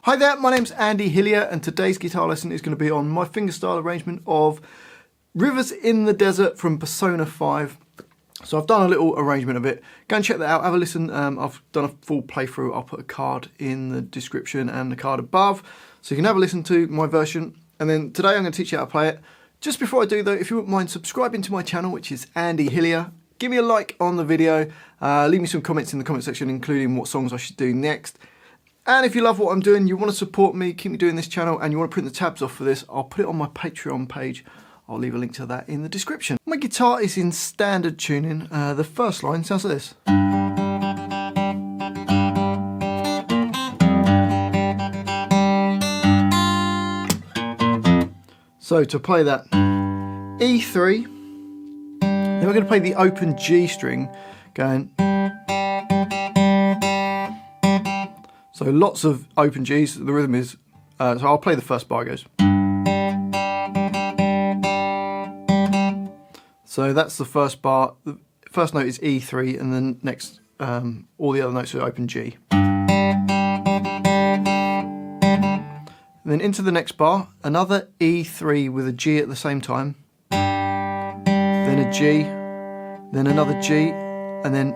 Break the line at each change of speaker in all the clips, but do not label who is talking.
Hi there, my name's Andy Hillier and today's guitar lesson is going to be on my fingerstyle arrangement of Rivers in the Desert from Persona 5. So I've done a little arrangement of it. Go and check that out, have a listen. I've done a full playthrough. I'll put a card in the description and the card above so you can have a listen to my version. And then today I'm going to teach you how to play it. Just before I do though, if you wouldn't mind subscribing to my channel, which is Andy Hillier, give me a like on the video, leave me some comments in the comment section including what songs I should do next. And if you love what I'm doing, you want to support me, keep me doing this channel, and you want to print the tabs off for this, I'll put it on my Patreon page. I'll leave a link to that in the description. My guitar is in standard tuning. The first line sounds like this. So to play that, E3, then we're going to play the open G string, going. So lots of open Gs, the rhythm is, so I'll play the first bar, it goes. So that's the first bar, the first note is E3 and then next, all the other notes are open G. And then into the next bar, another E3 with a G at the same time, then a G, then another G, and then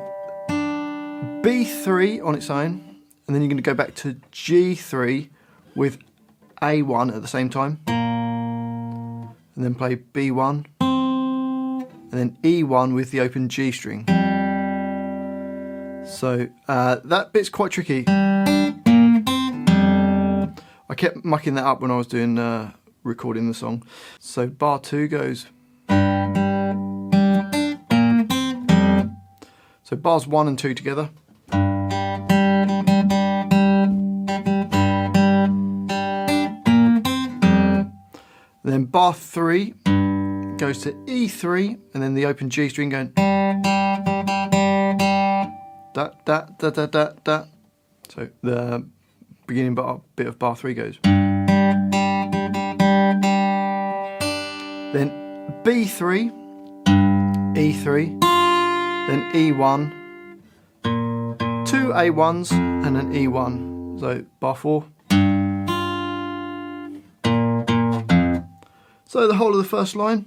B3 on its own. And then you're going to go back to G3 with A1 at the same time. And then play B1. And then E1 with the open G string. So that bit's quite tricky. I kept mucking that up when I was doing recording the song. So bar 2 goes. So bars 1 and 2 together. Then bar 3 goes to E3 and then the open G string going da da da da da da. So the beginning bit of bar 3 goes. Then B3, E3, then E1, 2 A1s and an E1. So bar 4. So the whole of the first line.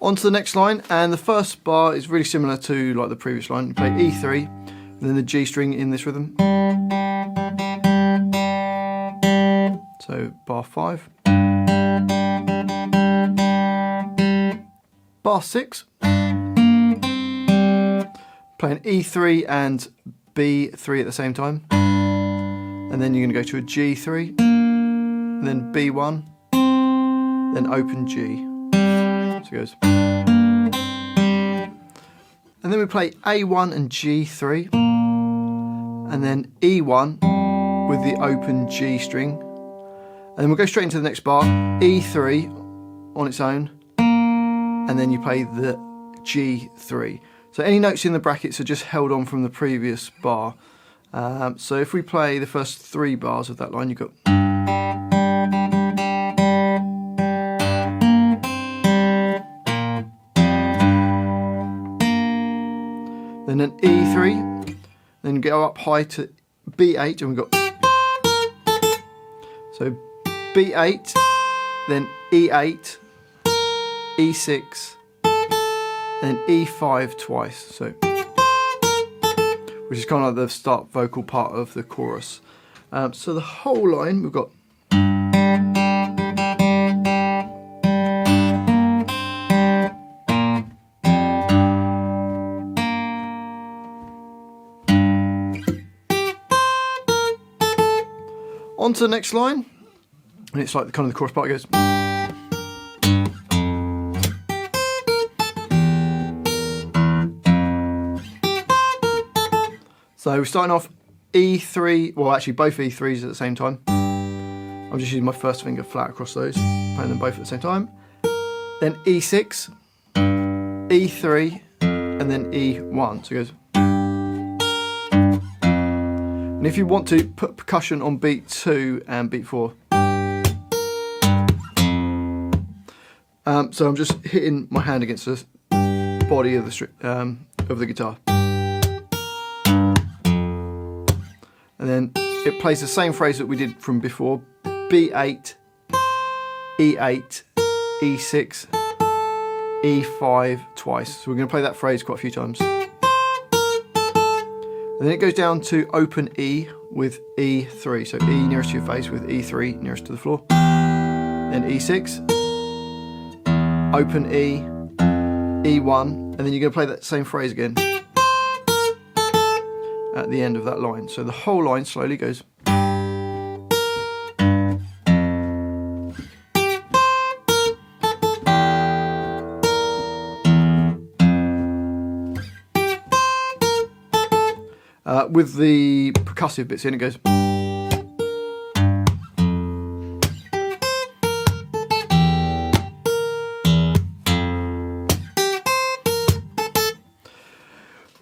On to the next line, and the first bar is really similar to like the previous line. You play E3, and then the G string in this rhythm. So bar 5. Bar 6, playing E3 and B3 at the same time, and then you're going to go to a G3, and then B1, then open G, so it goes. And then we play A1 and G3, and then E1 with the open G string, and then we'll go straight into the next bar, E3 on its own, and then you play the G3. So any notes in the brackets are just held on from the previous bar. So if we play the first 3 bars of that line, you've got. Then an E3, then go up high to B8, and we've got. So B8, then E8, E6, and E5 twice, so which is kind of like the start vocal part of the chorus. So the whole line we've got. On to the next line, and it's like kind of the chorus part goes. So we're starting off E3, well actually both E3s at the same time. I'm just using my first finger flat across those, playing them both at the same time. Then E6, E3, and then E1. So it goes. And if you want to, put percussion on beat 2 and beat 4. So I'm just hitting my hand against the body of the guitar. And then it plays the same phrase that we did from before, B8, E8, E6, E5 twice. So we're going to play that phrase quite a few times. And then it goes down to open E with E3. So E nearest to your face with E3 nearest to the floor. Then E6, open E, E1, and then you're going to play that same phrase again at the end of that line. So the whole line slowly goes. With the percussive bits in, it goes.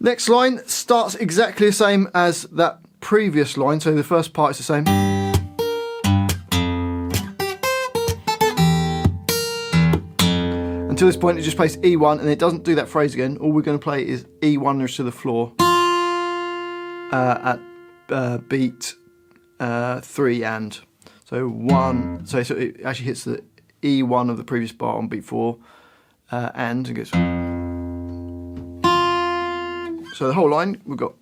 Next line starts exactly the same as that previous line, so the first part is the same. Until this point it just plays E1 and it doesn't do that phrase again. All we're going to play is E1 nearest to the floor at beat 3 and. So 1, so it actually hits the E1 of the previous bar on beat 4 and goes. So the whole line, we've got.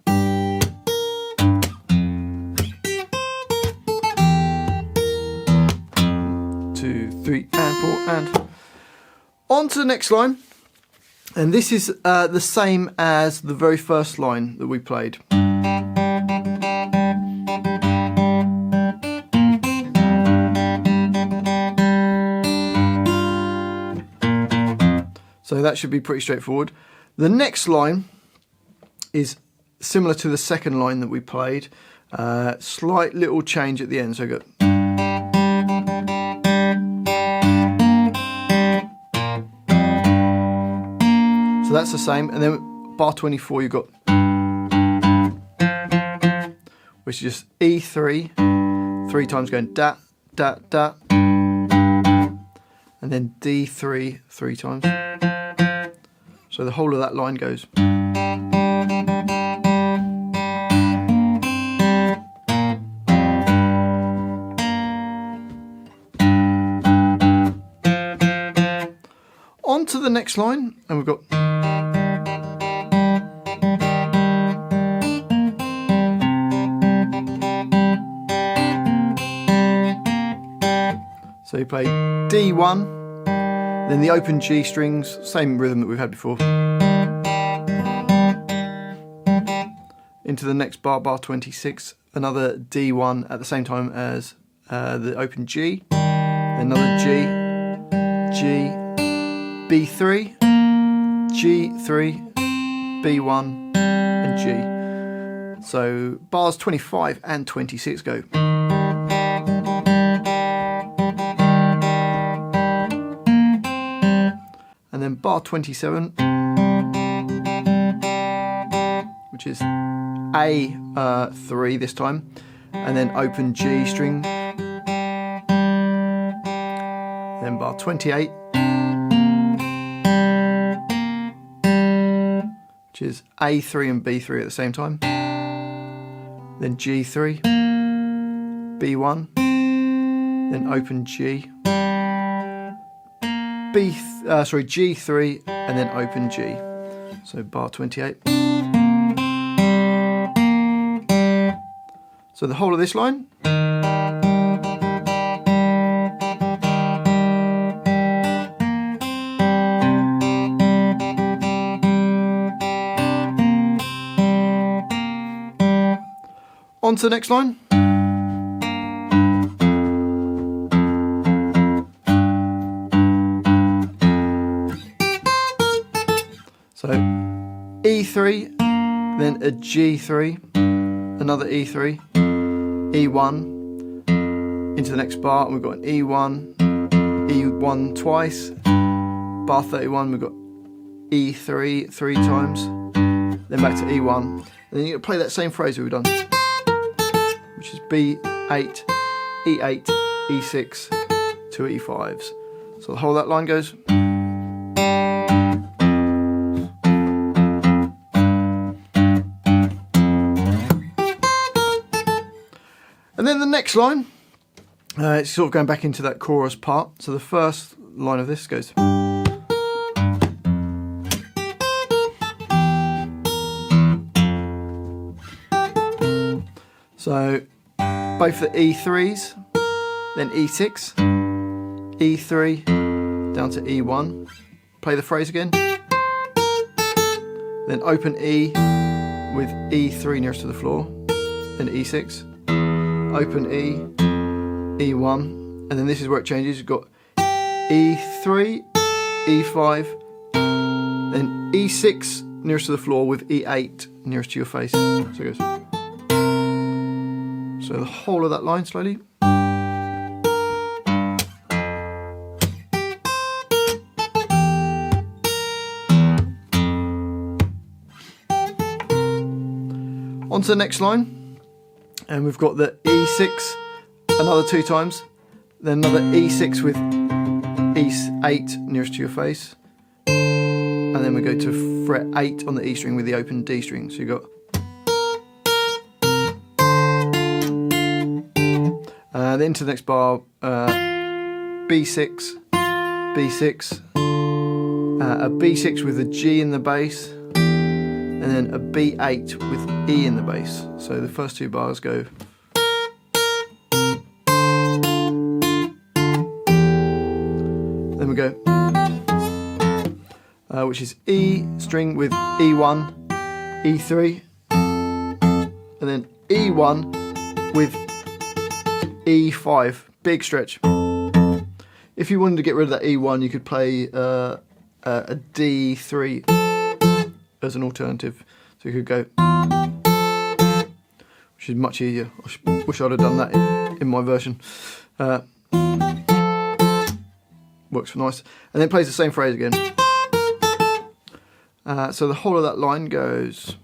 2, 3 and 4 and. On to the next line. And this is the same as the very first line that we played. So that should be pretty straightforward. The next line is similar to the second line that we played. Slight little change at the end. So go. So that's the same. And then bar 24 you've got, which is just E3, 3 times going da, da, da. And then D3, 3 times. So the whole of that line goes. On to the next line, and we've got. So you play D1. Then the open G strings, same rhythm that we've had before. Into the next bar, bar 26, another D1 at the same time as the open G, another G, G, B3, G3, B1 and G. So bars 25 and 26 go. And then bar 27, which is A3 this time, and then open G string. Then bar 28, which is A3 and B3 at the same time. Then G3, B1, then open G. G3 and then open G. So bar 28. So the whole of this line. On to the next line. So E3, then a G3, another E3, E1, into the next bar, and we've got an E1, E1 twice, bar 31, we've got E3 3 times, then back to E1, and then you play that same phrase that we've done. which is B8, E8, E6, two E5s. So the whole of that line goes. And then the next line, it's sort of going back into that chorus part. So the first line of this goes. So both the E3s, then E6, E3, down to E1. Play the phrase again. Then open E with E3 nearest to the floor, then E6. Open E, E1, and then this is where it changes. You've got E3, E5, then E6 nearest to the floor with E8 nearest to your face. So it goes. So the whole of that line slowly. On to the next line. And we've got the E6 another 2 times, then another E6 with E8 nearest to your face, and then we go to fret 8 on the E string with the open D string. So you've got then into the next bar, B6, B6, a B6 with a G in the bass, and then a B8 with E in the bass. So the first 2 bars go. Then we go, which is E string with E1, E3, and then E1 with E5, big stretch. If you wanted to get rid of that E1, you could play a D3 as an alternative. So you could go, which is much easier. I wish I'd have done that in my version. Works nice. And then plays the same phrase again. So the whole of that line goes.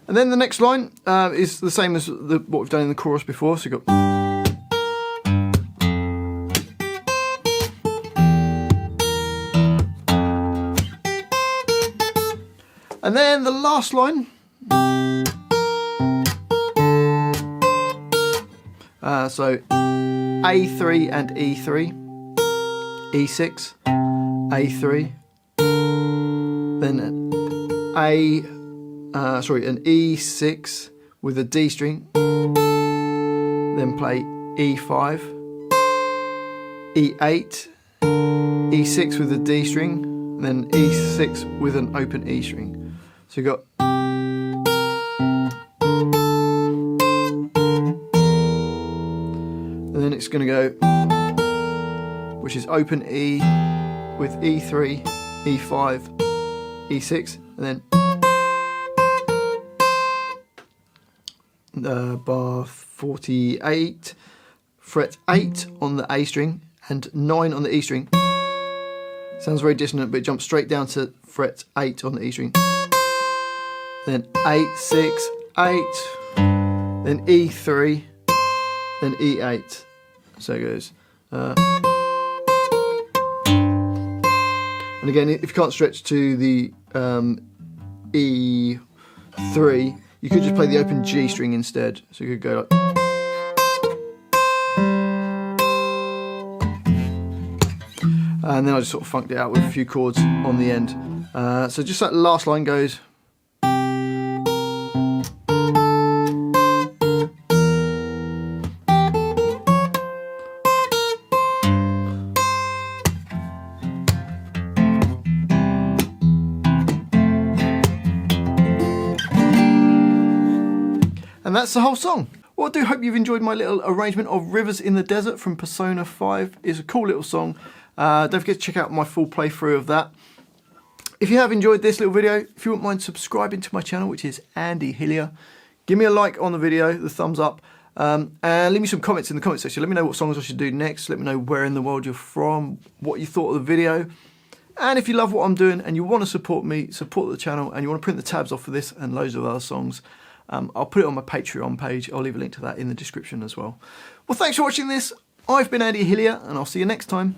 And then the next line is the same as what we've done in the chorus before. So you've got. And then the last line. So A3 and E3, E6, A3, then an E6 with a D string, then play E5, E8, E6 with a D string, and then E6 with an open E string. So you've got. And then it's going to go, which is open E with E3, E5, E6, and then bar 48, fret 8 on the A string and 9 on the E string. Sounds very dissonant, but it jumps straight down to fret 8 on the E string. Then 8, 6, 8, then E3, then E8. So it goes. And again, if you can't stretch to the E3, you could just play the open G string instead. So you could go like. And then I just sort of funked it out with a few chords on the end. So just that last line goes. And that's the whole song. Well, I do hope you've enjoyed my little arrangement of Rivers in the Desert from Persona 5. It's a cool little song. Don't forget to check out my full playthrough of that. If you have enjoyed this little video, if you wouldn't mind subscribing to my channel, which is Andy Hillier, give me a like on the video, the thumbs up, and leave me some comments in the comment section. Let me know what songs I should do next. Let me know where in the world you're from, what you thought of the video. And if you love what I'm doing and you want to support me, support the channel, and you want to print the tabs off for this and loads of other songs, I'll put it on my Patreon page. I'll leave a link to that in the description as well. Well, thanks for watching this. I've been Andy Hillier, and I'll see you next time.